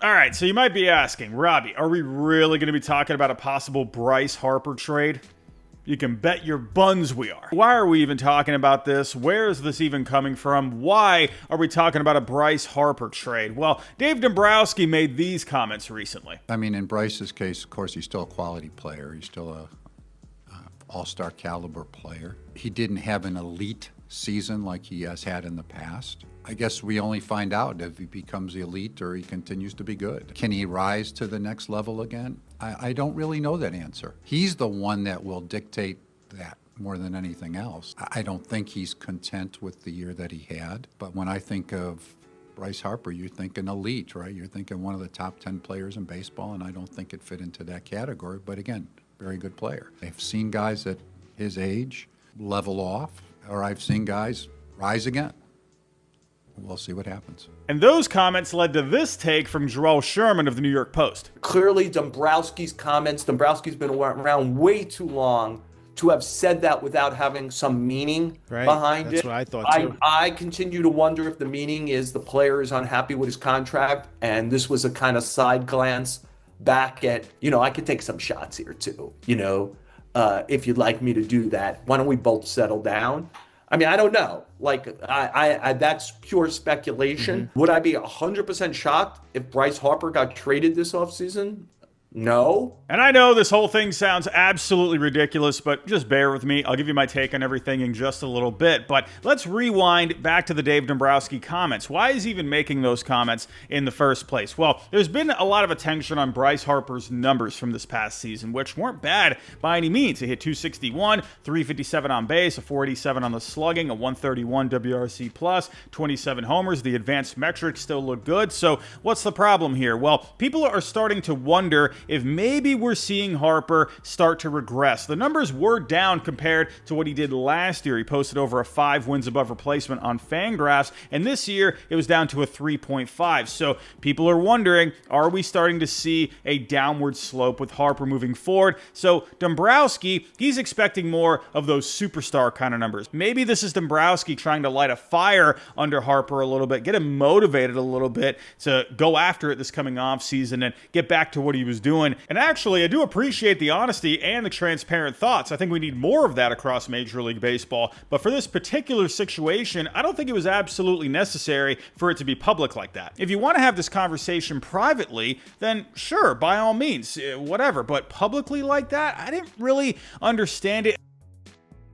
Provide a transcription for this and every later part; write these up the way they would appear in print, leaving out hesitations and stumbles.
All right, so you might be asking, Robbie, are we really going to be talking about a possible Bryce Harper trade? You can bet your buns we are. Why are we even talking about this? Where is this even coming from? Why are we talking about a Bryce Harper trade? Well, Dave Dombrowski made these comments recently. I mean, in Bryce's case, of course, he's still a quality player. He's still a all-star caliber player. He didn't have an elite season like he has had in the past. I guess we only find out if he becomes elite or he continues to be good. Can he rise to the next level again? I don't really know that answer. He's the one that will dictate that more than anything else. I don't think he's content with the year that he had. But when I think of Bryce Harper, you're thinking elite, right? You're thinking one of the top 10 players in baseball, and I don't think it fit into that category. But again, very good player. I've seen guys at his age level off, or I've seen guys rise again. We'll see what happens. And those comments led to this take from Joel Sherman of the New York Post. Clearly, Dombrowski's comments, Dombrowski's been around way too long to have said that without having some meaning behind it. That's what I thought too. I continue to wonder if the meaning is the player is unhappy with his contract, and this was a kind of side glance back at, I could take some shots here too, if you'd like me to do that. Why don't we both settle down? I mean, I don't know. Like, I that's pure speculation. Mm-hmm. Would I be 100% shocked if Bryce Harper got traded this offseason? No. And I know this whole thing sounds absolutely ridiculous, but just bear with me. I'll give you my take on everything in just a little bit. But let's rewind back to the Dave Dombrowski comments. Why is he even making those comments in the first place? Well, there's been a lot of attention on Bryce Harper's numbers from this past season, which weren't bad by any means. He hit 261, 357 on base, a 487 on the slugging, a 131 WRC plus, 27 homers. The advanced metrics still look good. So what's the problem here? Well, people are starting to wonder if maybe we're seeing Harper start to regress. The numbers were down compared to what he did last year. He posted over a 5 wins above replacement on Fangraphs, and this year it was down to a 3.5. So people are wondering, are we starting to see a downward slope with Harper moving forward? So Dombrowski, he's expecting more of those superstar kind of numbers. Maybe this is Dombrowski trying to light a fire under Harper a little bit, get him motivated a little bit to go after it this coming off season and get back to what he was doing. And actually, I do appreciate the honesty and the transparent thoughts. I think we need more of that across Major League Baseball. But for this particular situation, I don't think it was absolutely necessary for it to be public like that. If you want to have this conversation privately, then sure, by all means, whatever. But publicly like that, I didn't really understand it.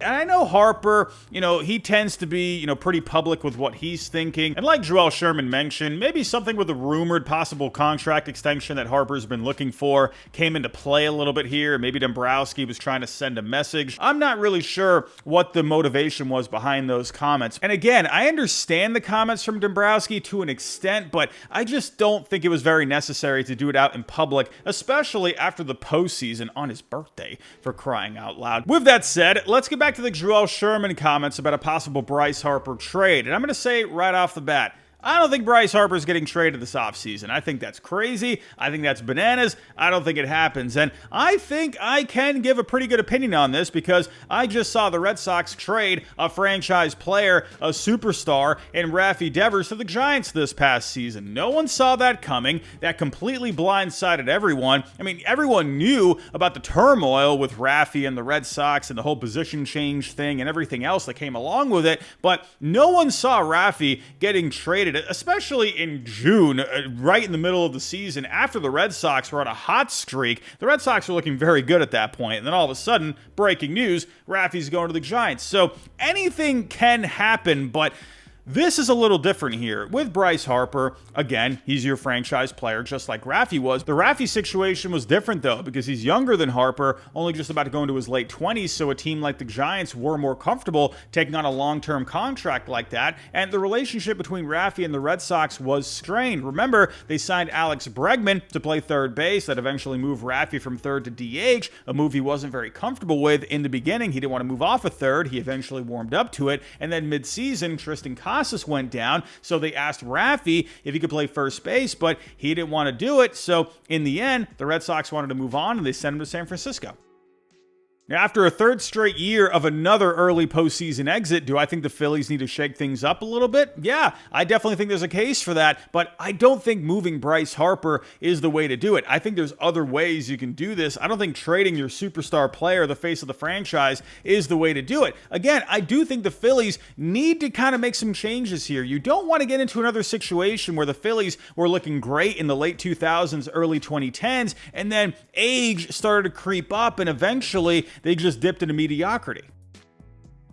And I know Harper, he tends to be, pretty public with what he's thinking. And like Joel Sherman mentioned, maybe something with a rumored possible contract extension that Harper's been looking for came into play a little bit here. Maybe Dombrowski was trying to send a message. I'm not really sure what the motivation was behind those comments. And again, I understand the comments from Dombrowski to an extent, but I just don't think it was very necessary to do it out in public, especially after the postseason on his birthday, for crying out loud. With that said, let's get back to the Joel Sherman comments about a possible Bryce Harper trade. And I'm going to say right off the bat, I don't think Bryce Harper's getting traded this offseason. I think that's crazy. I think that's bananas. I don't think it happens. And I think I can give a pretty good opinion on this because I just saw the Red Sox trade a franchise player, a superstar, in Rafi Devers to the Giants this past season. No one saw that coming. That completely blindsided everyone. I mean, everyone knew about the turmoil with Rafi and the Red Sox and the whole position change thing and everything else that came along with it, but no one saw Rafi getting traded, especially in June, right in the middle of the season, after the Red Sox were on a hot streak. The Red Sox were looking very good at that point, and then all of a sudden, breaking news, Rafi's going to the Giants. So anything can happen, but this is a little different here. With Bryce Harper, again, he's your franchise player just like Rafi was. The Rafi situation was different though because he's younger than Harper, only just about to go into his late 20s, so a team like the Giants were more comfortable taking on a long-term contract like that, and the relationship between Rafi and the Red Sox was strained. Remember, they signed Alex Bregman to play third base. That eventually moved Rafi from third to DH, a move he wasn't very comfortable with in the beginning. He didn't want to move off of third. He eventually warmed up to it, and then mid-season, Tristan Casas went down, so they asked Rafi if he could play first base, but he didn't want to do it. So in the end, the Red Sox wanted to move on, and they sent him to San Francisco. Now, after a third straight year of another early postseason exit, do I think the Phillies need to shake things up a little bit? Yeah, I definitely think there's a case for that, but I don't think moving Bryce Harper is the way to do it. I think there's other ways you can do this. I don't think trading your superstar player, the face of the franchise, is the way to do it. Again, I do think the Phillies need to kind of make some changes here. You don't want to get into another situation where the Phillies were looking great in the late 2000s, early 2010s, and then age started to creep up, and eventually they just dipped into mediocrity.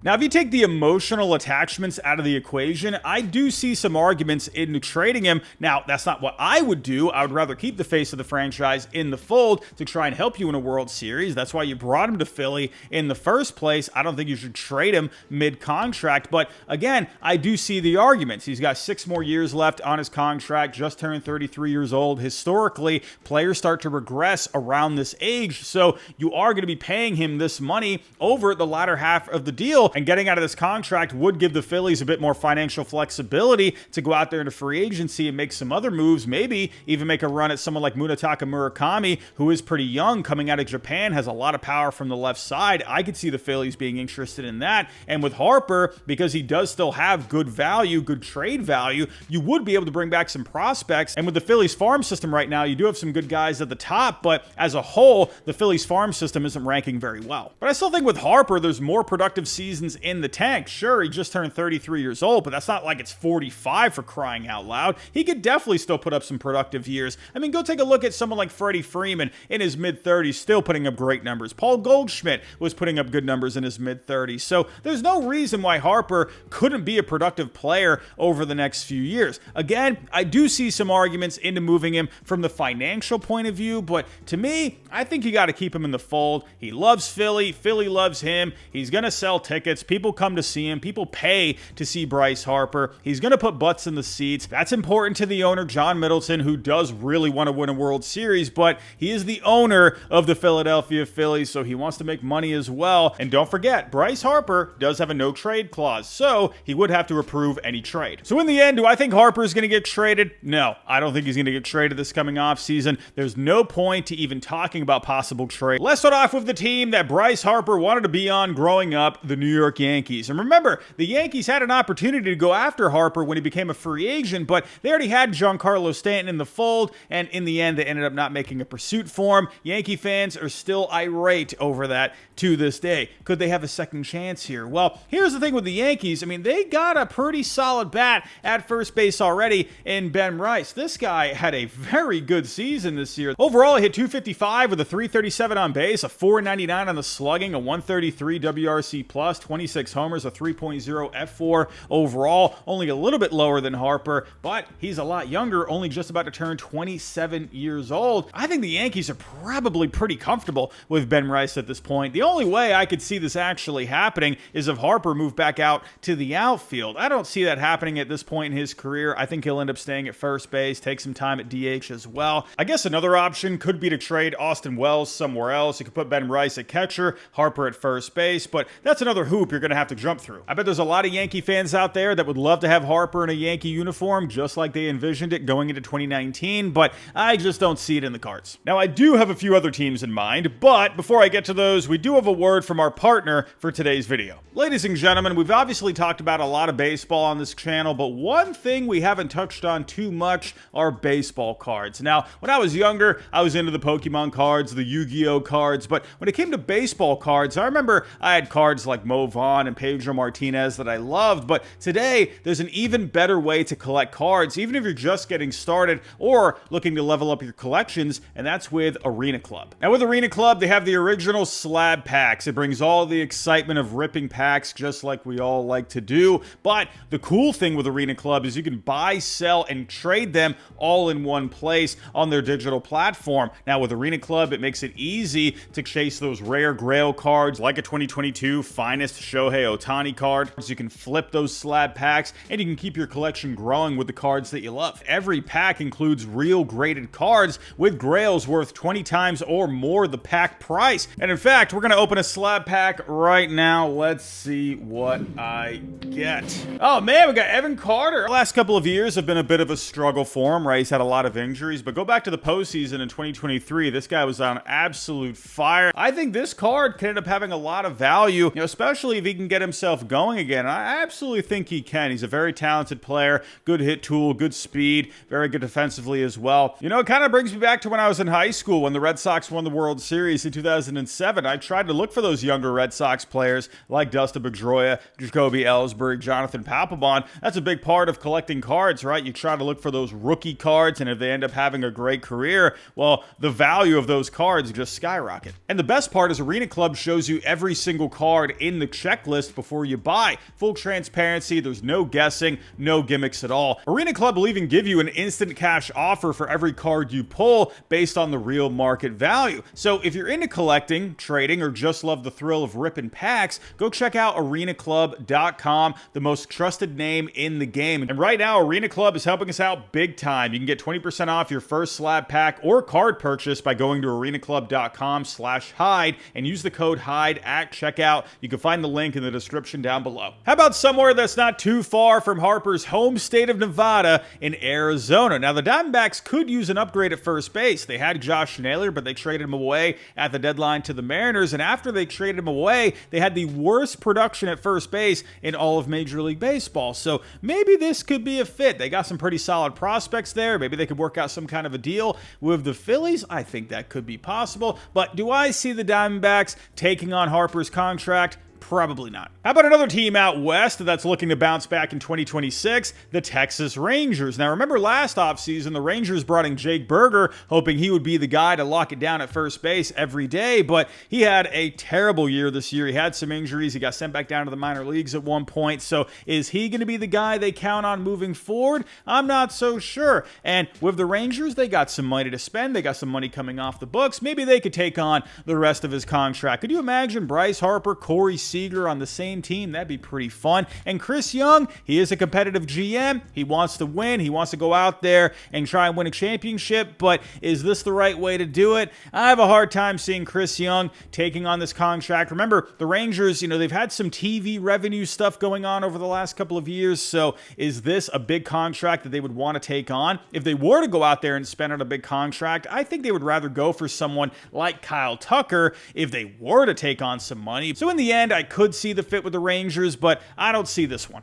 Now, if you take the emotional attachments out of the equation, I do see some arguments in trading him. Now, that's not what I would do. I would rather keep the face of the franchise in the fold to try and help you in a World Series. That's why you brought him to Philly in the first place. I don't think you should trade him mid-contract. But again, I do see the arguments. He's got 6 more years left on his contract, just turned 33 years old. Historically, players start to regress around this age. So you are going to be paying him this money over the latter half of the deal. And getting out of this contract would give the Phillies a bit more financial flexibility to go out there into free agency and make some other moves, maybe even make a run at someone like Munetaka Murakami, who is pretty young, coming out of Japan, has a lot of power from the left side. I could see the Phillies being interested in that. And with Harper, because he does still have good value, good trade value, you would be able to bring back some prospects. And with the Phillies farm system right now, you do have some good guys at the top, but as a whole, the Phillies farm system isn't ranking very well. But I still think with Harper, there's more productive seasons in the tank. Sure, he just turned 33 years old, but that's not like it's 45 for crying out loud. He could definitely still put up some productive years. I mean, go take a look at someone like Freddie Freeman in his mid-30s, still putting up great numbers. Paul Goldschmidt was putting up good numbers in his mid-30s. So there's no reason why Harper couldn't be a productive player over the next few years. Again, I do see some arguments into moving him from the financial point of view, but to me, I think you got to keep him in the fold. He loves Philly. Philly loves him. He's going to sell tickets. People come to see him. People pay to see Bryce Harper. He's going to put butts in the seats. That's important to the owner, John Middleton, who does really want to win a World Series, but he is the owner of the Philadelphia Phillies, so he wants to make money as well. And don't forget, Bryce Harper does have a no-trade clause, so he would have to approve any trade. So in the end, do I think Harper is going to get traded? No, I don't think he's going to get traded this coming offseason. There's no point to even talking about possible trade. Let's start off with the team that Bryce Harper wanted to be on growing up, the New York Yankees. And remember, the Yankees had an opportunity to go after Harper when he became a free agent, but they already had Giancarlo Stanton in the fold, and in the end, they ended up not making a pursuit for him. Yankee fans are still irate over that to this day. Could they have a second chance here? Well, here's the thing with the Yankees. I mean, they got a pretty solid bat at first base already in Ben Bryce. This guy had a very good season this year. Overall, he hit .255 with a .337 on base, a .499 on the slugging, a .133 WRC plus, 26 homers, a 3.0 F4 overall, only a little bit lower than Harper, but he's a lot younger, only just about to turn 27 years old. I think the Yankees are probably pretty comfortable with Ben Bryce at this point. The only way I could see this actually happening is if Harper moved back out to the outfield. I don't see that happening at this point in his career. I think he'll end up staying at first base, take some time at DH as well. I guess another option could be to trade Austin Wells somewhere else. You could put Ben Bryce at catcher, Harper at first base, but that's another hoop you're going to have to jump through. I bet there's a lot of Yankee fans out there that would love to have Harper in a Yankee uniform, just like they envisioned it going into 2019, but I just don't see it in the cards. Now, I do have a few other teams in mind, but before I get to those, we do have a word from our partner for today's video. Ladies and gentlemen, we've obviously talked about a lot of baseball on this channel, but one thing we haven't touched on too much are baseball cards. Now, when I was younger, I was into the Pokemon cards, the Yu-Gi-Oh cards, but when it came to baseball cards, I remember I had cards like Mo Vaughn and Pedro Martinez that I loved, but today there's an even better way to collect cards, even if you're just getting started or looking to level up your collections, and that's with Arena Club. Now, with Arena Club, they have the original slab packs. It brings all the excitement of ripping packs just like we all like to do, but the cool thing with Arena Club is you can buy, sell, and trade them all in one place on their digital platform. Now, with Arena Club, it makes it easy to chase those rare grail cards like a 2022 Finest missed Shohei Ohtani cards. You can flip those slab packs, and you can keep your collection growing with the cards that you love. Every pack includes real graded cards with grails worth 20 times or more the pack price. And in fact, we're going to open a slab pack right now. Let's see what I get. Oh man, we got Evan Carter. The last couple of years have been a bit of a struggle for him, right? He's had a lot of injuries, but go back to the postseason in 2023. This guy was on absolute fire. I think this card could end up having a lot of value, especially if he can get himself going again. I absolutely think he can. He's a very talented player, good hit tool, good speed, very good defensively as well. It kind of brings me back to when I was in high school when the Red Sox won the World Series in 2007. I tried to look for those younger Red Sox players like Dustin Pedroia, Jacoby Ellsbury, Jonathan Papelbon. That's a big part of collecting cards, right? You try to look for those rookie cards, and if they end up having a great career, well, the value of those cards just skyrocket. And the best part is Arena Club shows you every single card in the checklist before you buy. Full transparency, there's no guessing, no gimmicks at all. Arena Club will even give you an instant cash offer for every card you pull based on the real market value. So if you're into collecting, trading, or just love the thrill of ripping packs, go check out arenaclub.com, the most trusted name in the game. And right now, Arena Club is helping us out big time. You can get 20% off your first slab pack or card purchase by going to arenaclub.com/hide and use the code HIDE at checkout. You can find the link in the description down below. How about somewhere that's not too far from Harper's home state of Nevada in Arizona? Now, the Diamondbacks could use an upgrade at first base. They had Josh Naylor, but they traded him away at the deadline to the Mariners, and after they traded him away, they had the worst production at first base in all of Major League Baseball. So maybe this could be a fit. They got some pretty solid prospects there. Maybe they could work out some kind of a deal with the Phillies. I think that could be possible. But do I see the Diamondbacks taking on Harper's contract? Probably not. How about another team out west that's looking to bounce back in 2026? The Texas Rangers. Now, remember last offseason, the Rangers brought in Jake Berger, hoping he would be the guy to lock it down at first base every day, but he had a terrible year this year. He had some injuries. He got sent back down to the minor leagues at one point. So is he going to be the guy they count on moving forward? I'm not so sure. And with the Rangers, they got some money to spend. They got some money coming off the books. Maybe they could take on the rest of his contract. Could you imagine Bryce Harper, Corey Seager on the same team? That'd be pretty fun. And Chris Young, he is a competitive GM. He wants to win. He wants to go out there and try and win a championship. But is this the right way to do it? I have a hard time seeing Chris Young taking on this contract. Remember, the Rangers, they've had some TV revenue stuff going on over the last couple of years. So is this a big contract that they would want to take on? If they were to go out there and spend on a big contract, I think they would rather go for someone like Kyle Tucker if they were to take on some money. So in the end, I could see the fit with the Rangers, but I don't see this one.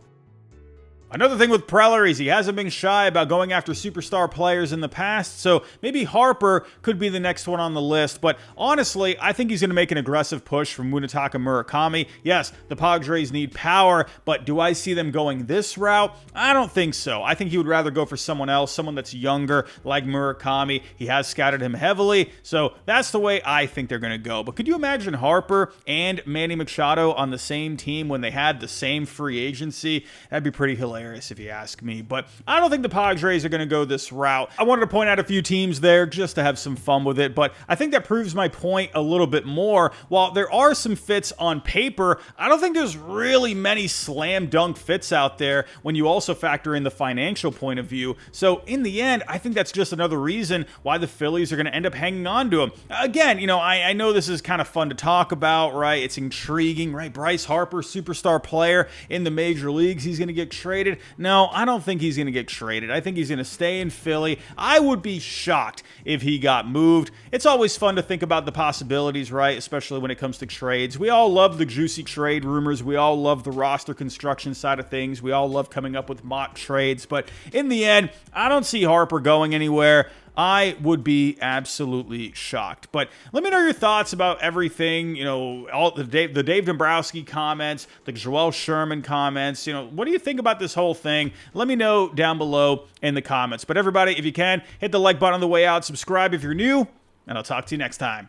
Another thing with Preller is he hasn't been shy about going after superstar players in the past, so maybe Harper could be the next one on the list. But honestly, I think he's going to make an aggressive push from Munetaka Murakami. Yes, the Padres need power, but do I see them going this route? I don't think so. I think he would rather go for someone else, someone that's younger, like Murakami. He has scouted him heavily, so that's the way I think they're going to go. But could you imagine Harper and Manny Machado on the same team when they had the same free agency? That'd be pretty hilarious if you ask me, but I don't think the Padres are going to go this route. I wanted to point out a few teams there just to have some fun with it, but I think that proves my point a little bit more. While there are some fits on paper, I don't think there's really many slam dunk fits out there when you also factor in the financial point of view. So in the end, I think that's just another reason why the Phillies are going to end up hanging on to him. Again, I know this is kind of fun to talk about, right? It's intriguing, right? Bryce Harper, superstar player in the major leagues, he's going to get traded. No, I don't think he's going to get traded. I think he's going to stay in Philly. I would be shocked if he got moved. It's always fun to think about the possibilities, right? Especially when it comes to trades. We all love the juicy trade rumors. We all love the roster construction side of things. We all love coming up with mock trades. But in the end, I don't see Harper going anywhere. I would be absolutely shocked. But let me know your thoughts about everything, all the Dave Dombrowski comments, the Joel Sherman comments. What do you think about this whole thing? Let me know down below in the comments. But everybody, if you can, hit the like button on the way out, subscribe if you're new, and I'll talk to you next time.